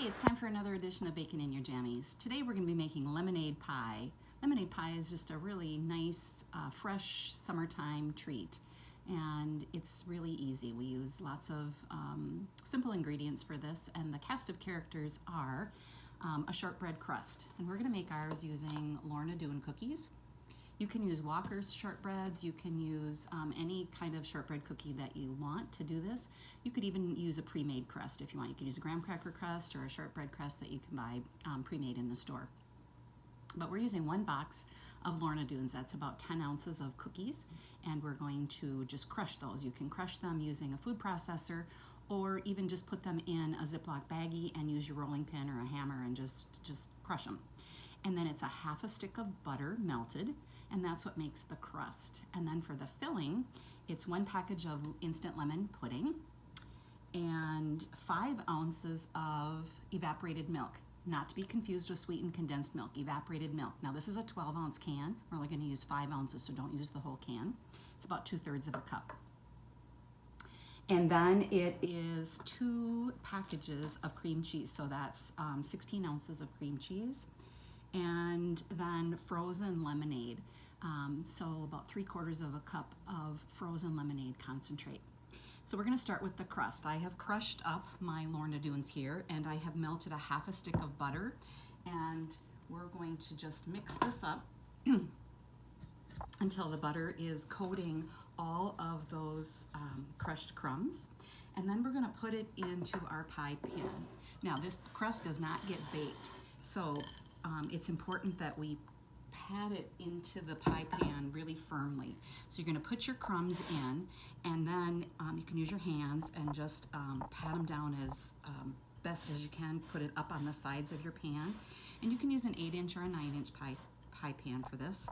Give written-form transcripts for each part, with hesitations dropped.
Hey, it's time for another edition of Bacon in Your Jammies. Today we're going to be making lemonade pie. Lemonade pie is just a really nice, fresh summertime treat, and it's really easy. We use lots of simple ingredients for this, and the cast of characters are a shortbread crust, and we're going to make ours using Lorna Doone cookies. You can use Walker's shortbreads, you can use any kind of shortbread cookie that you want to do this. You could even use a pre-made crust if you want. You could use a graham cracker crust or a shortbread crust that you can buy pre-made in the store. But we're using one box of Lorna Doones. That's about 10 ounces of cookies, and we're going to just crush those. You can crush them using a food processor, or even just put them in a Ziploc baggie and use your rolling pin or a hammer and just crush them. And then it's a half a stick of butter melted, and that's what makes the crust. And then for the filling, it's 1 package of instant lemon pudding and 5 ounces of evaporated milk, not to be confused with sweetened condensed milk, evaporated milk. Now this is a 12-ounce can. We're only going to use 5 ounces, so don't use the whole can. It's about 2/3 of a cup. And then it is 2 packages of cream cheese, so that's 16 ounces of cream cheese. And then frozen lemonade, so about 3/4 of a cup of frozen lemonade concentrate. So we're going to start with the crust. I have crushed up my Lorna Doones here, and I have melted a half a stick of butter, and we're going to just mix this up until the butter is coating all of those crushed crumbs. And then we're going to put it into our pie pan. Now this crust does not get baked, so it's important that we pat it into the pie pan really firmly. So you're going to put your crumbs in, and then you can use your hands and just pat them down as best as you can. Put it up on the sides of your pan, and you can use an 8-inch or a 9-inch pie pan for this.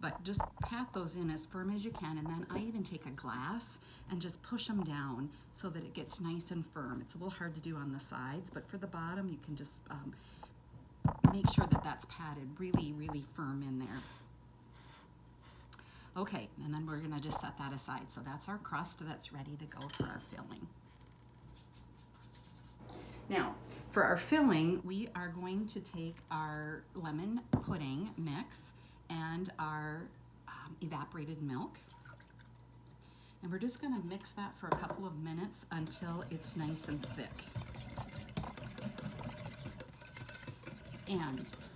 But just pat those in as firm as you can, and then I even take a glass and just push them down so that it gets nice and firm. It's a little hard to do on the sides, but for the bottom you can just make sure that that's patted really firm in there. Okay, and then we're gonna just set that aside. So that's our crust that's ready to go for our filling. Now, for our filling, we are going to take our lemon pudding mix and our evaporated milk, and we're just gonna mix that for a couple of minutes until it's nice and thick.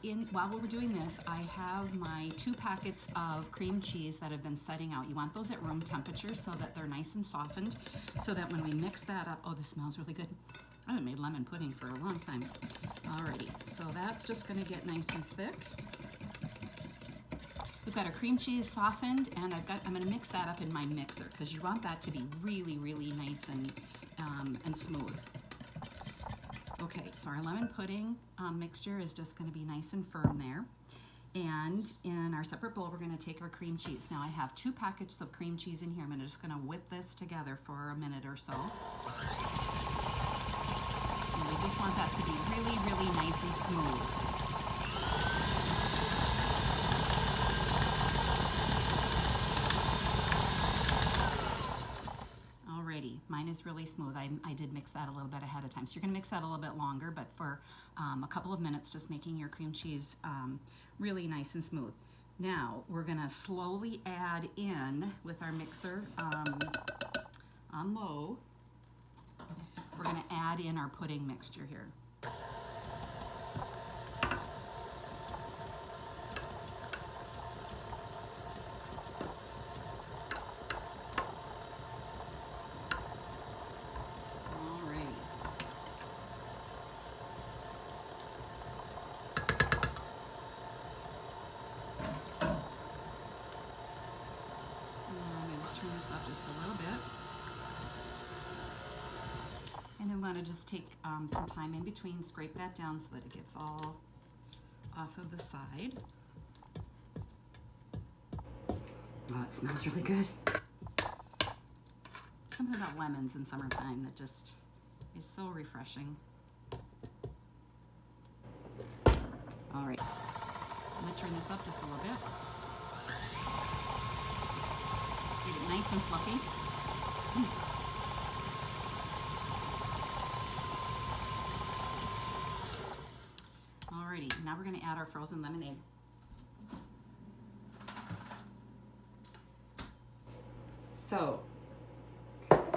And while we're doing this, I have my 2 packets of cream cheese that have been setting out. You want those at room temperature so that they're nice and softened, so that when we mix that up, oh, this smells really good. I haven't made lemon pudding for a long time. Alrighty, so that's just gonna get nice and thick. We've got our cream cheese softened, and I'm gonna mix that up in my mixer because you want that to be really nice and smooth. Okay, so our lemon pudding mixture is just going to be nice and firm there. And in our separate bowl, we're going to take our cream cheese. Now I have 2 packets of cream cheese in here. I'm just going to whip this together for a minute or so. And we just want that to be really nice and smooth. Mine is really smooth. I did mix that a little bit ahead of time. So you're going to mix that a little bit longer, but for a couple of minutes, just making your cream cheese really nice and smooth. Now we're going to slowly add in with our mixer on low. We're going to add in our pudding mixture here. Turn this up just a little bit, and then we want to just take some time in between, scrape that down so that it gets all off of the side. Oh, it smells really good. Something about lemons in summertime that just is so refreshing. All right, I'm going to turn this up just a little bit. Get it nice and fluffy. now we're going to add our frozen lemonade. So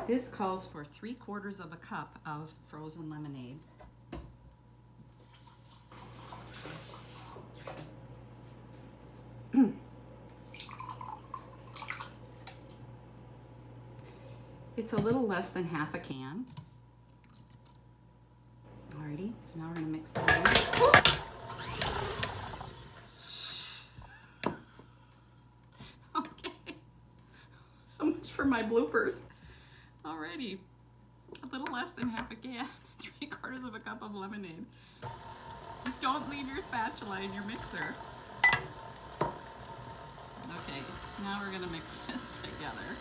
this calls for 3/4 of a cup of frozen lemonade. It's a little less than half a can. Alrighty, so now we're going to mix that in. Okay, so much for my bloopers. Alrighty, a little less than half a can, 3/4 of a cup of lemonade. Don't leave your spatula in your mixer. Okay, now we're going to mix this together.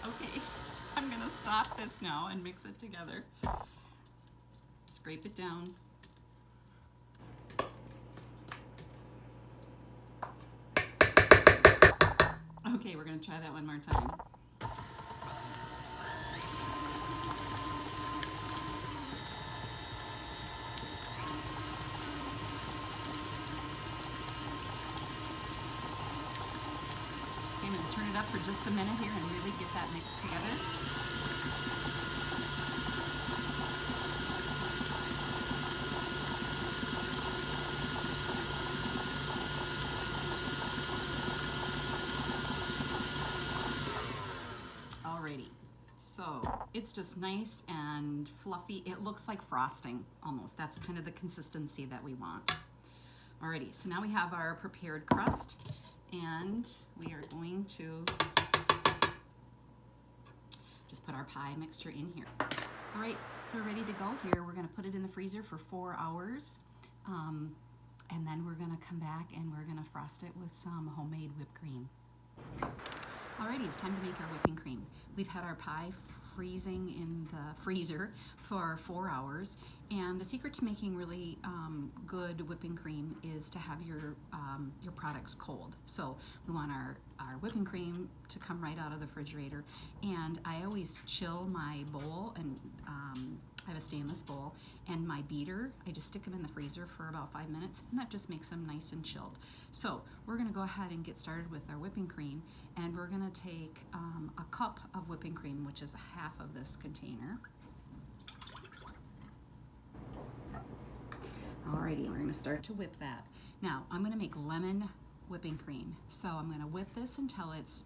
Okay, I'm going to stop this now and mix it together. Scrape it down. Okay, we're going to try that one more time. Okay, I'm going to turn it up for just a minute here and really get that mixed together. Alrighty, so it's just nice and fluffy. It looks like frosting almost. That's kind of the consistency that we want. Alrighty, so now we have our prepared crust, and we are going to just put our pie mixture in here. All right, so we're ready to go here. We're going to put it in the freezer for 4 hours, and then we're going to come back and we're going to frost it with some homemade whipped cream. Alrighty, it's time to make our whipping cream. We've had our pie freezing in the freezer for 4 hours, and the secret to making really good whipping cream is to have your products cold. So we want our whipping cream to come right out of the refrigerator, and I always chill my bowl, and I have a stainless bowl, and my beater, I just stick them in the freezer for about 5 minutes, and that just makes them nice and chilled. So we're going to go ahead and get started with our whipping cream, and we're going to take a cup of whipping cream, which is half of this container. Alrighty, we're going to start to whip that. Now, I'm going to make lemon whipping cream. So I'm going to whip this until it's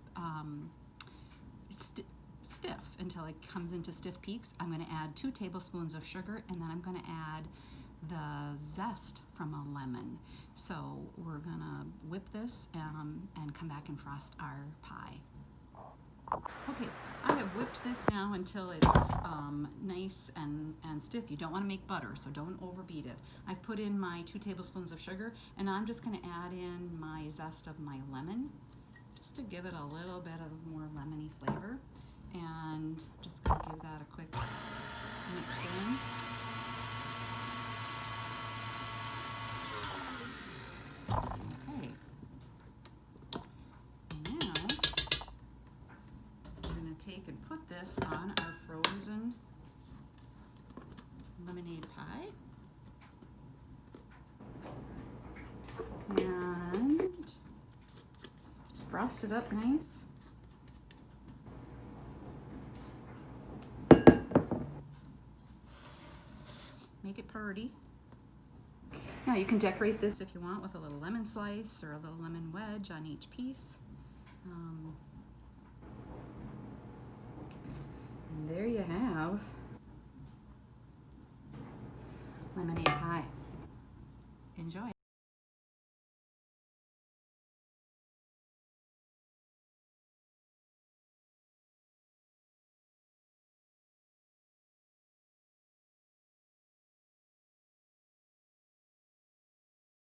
stiff, until it comes into stiff peaks. I'm going to add 2 tablespoons of sugar, and then I'm going to add the zest from a lemon. So we're going to whip this and come back and frost our pie. Okay, I have whipped this now until it's nice and stiff. You don't want to make butter, so don't overbeat it. I've put in my 2 tablespoons of sugar, and I'm just going to add in my zest of my lemon, just to give it a little bit of more lemony flavor. And just going to give that a quick mix in. Okay. Take and put this on our frozen lemonade pie, and just frost it up nice. Make it pretty. Now you can decorate this if you want with a little lemon slice or a little lemon wedge on each piece. And there you have